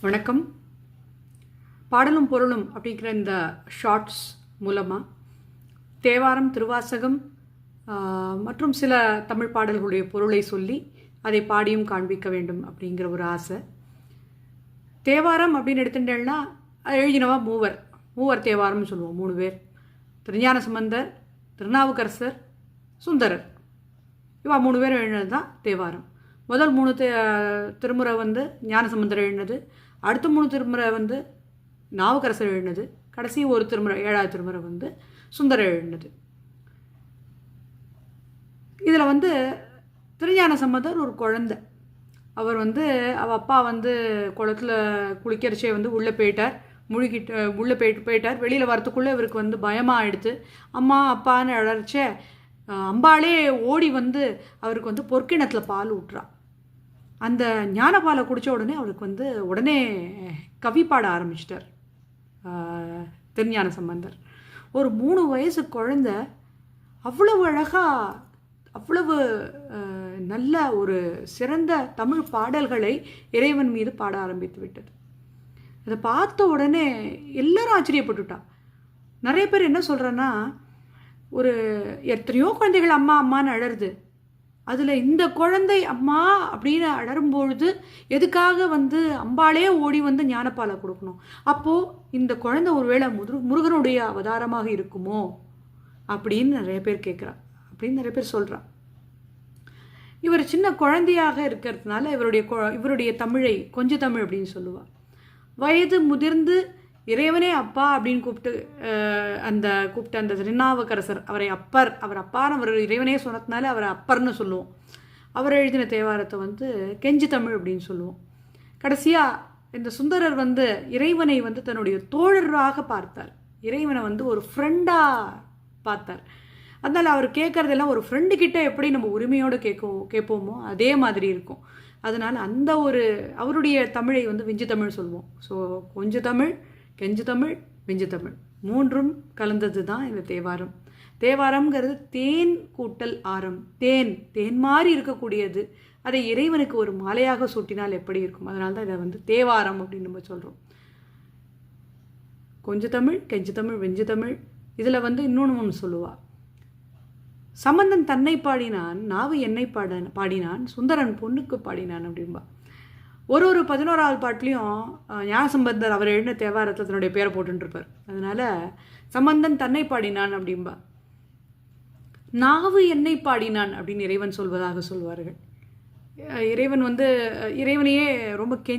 வணக்கம். பாடலும் பொருளும் அப்படிங்கிற இந்த ஷார்ட்ஸ் மூலமாக தேவாரம், திருவாசகம் மற்றும் சில தமிழ் பாடல்களுடைய பொருளை சொல்லி அதை பாடியும் காண்பிக்க வேண்டும் அப்படிங்கிற ஒரு ஆசை. தேவாரம் அப்படின்னு எடுத்துட்டேன்னா எழுதினவா மூவர் தேவாரம்னு சொல்லுவோம். 3 பேர்: திருஞான சம்பந்தர், திருநாவுக்கரசர், சுந்தரர். இவா 3 பேர் எழுதினது தான் தேவாரம். முதல் 3 திருமுறை ஞானசம்பந்தர் எழுதினது, அடுத்த 3 திருமுறை நாவுக்கரசர் எழுதினது, கடைசி ஒரு திருமுறை 7வது திருமுறை சுந்தரர் எழுதினது. இதில் திருஞான சம்பந்தர் ஒரு குழந்தை. அவர் அவள் அப்பா குளத்தில் குளிக்கிறச்சே உள்ளே போயிட்டார், உள்ளே போயிட்டார். வெளியில் வரத்துக்குள்ளே இவருக்கு பயமாக ஆயிடுத்து. அம்மா அப்பான்னு அழறச்சே அம்பாளே ஓடி அவருக்கு பொற்கிணத்தில் பால் ஊட்டுறா. அந்த ஞானபாலை குடித்த உடனே அவருக்கு உடனே கவி பாட ஆரம்பிச்சிட்டார் திருஞான சம்பந்தர். ஒரு 3 வயசு குழந்தை அவ்வளவு அழகாக, அவ்வளவு நல்ல ஒரு சிறந்த தமிழ் பாடல்களை இறைவன் மீது பாட ஆரம்பித்து விட்டது. அதை பார்த்த உடனே எல்லாரும் ஆச்சரியப்பட்டுட்டா. நிறைய பேர் என்ன சொல்கிறேன்னா, ஒரு எத்தனையோ குழந்தைகள் அம்மா அம்மான்னு அழறுது, அதில் இந்த குழந்தை அம்மா அப்படின்னு அழறும்பொழுது எதுக்காக அம்பாளே ஓடி ஞானப்பாலை கொடுக்கணும்? அப்போது இந்த குழந்தை ஒருவேளை முருகனுடைய அவதாரமாக இருக்குமோ அப்படின்னு நிறைய பேர் கேட்குறா, அப்படின்னு நிறைய பேர் சொல்கிறா. இவர் சின்ன குழந்தையாக இருக்கிறதுனால இவருடைய தமிழை கொஞ்ச தமிழ் அப்படின்னு சொல்லுவாள். வயது முதிர்ந்து இறைவனே அப்பா அப்படின்னு கூப்பிட்டு அந்த திருநாவுக்கரசர் அவர் அப்பான்னு அவர் இறைவனே சொன்னதுனால அவரை அப்பர்னு சொல்லுவோம். அவர் எழுதின தேவாரத்தை கெஞ்சி தமிழ் அப்படின்னு சொல்லுவோம். கடைசியாக இந்த சுந்தரர் இறைவனை தன்னுடைய தோழராக பார்த்தார். இறைவனை ஒரு ஃப்ரெண்டாக பார்த்தார். அதனால் அவர் கேட்குறதெல்லாம் ஒரு ஃப்ரெண்டுக்கிட்ட எப்படி நம்ம உரிமையோடு கேட்போமோ அதே மாதிரி இருக்கும். அதனால் அந்த ஒரு அவருடைய தமிழை விஞ்சு தமிழ் சொல்லுவோம். ஸோ கொஞ்ச தமிழ், கெஞ்சு தமிழ், விஞ்சு தமிழ் 3ம் கலந்தது தான் இந்த தேவாரம். தேவாரம்ங்கிறது தேன் கூட்டல் ஆரம். தேன் மாதிரி இருக்கக்கூடியது. அதை இறைவனுக்கு ஒரு மாலையாக சூட்டினால் எப்படி இருக்கும்? அதனால தான் இதை தேவாரம் அப்படின்னு நம்ம சொல்கிறோம். கொஞ்ச தமிழ், கெஞ்சு தமிழ், விஞ்சு தமிழ். இதில் இன்னொன்று சொல்லுவாள். சம்பந்தன் தன்னை பாடினான், நாவு என்னை பாடினான், சுந்தரன் பொண்ணுக்கு பாடினான் அப்படின்பா. ஒரு 11வது பாட்டிலையும் ஞானசம்பந்தர் அவர் எழுதின தேவாரத்தில் தன்னுடைய பேரை போட்டுருப்பார். அதனால் சம்பந்தன் தன்னை பாடினான் அப்படின்பா. நாவு என்னை பாடினான் அப்படின்னு இறைவன் சொல்வதாக சொல்வார்கள். இறைவன் இறைவனையே ரொம்ப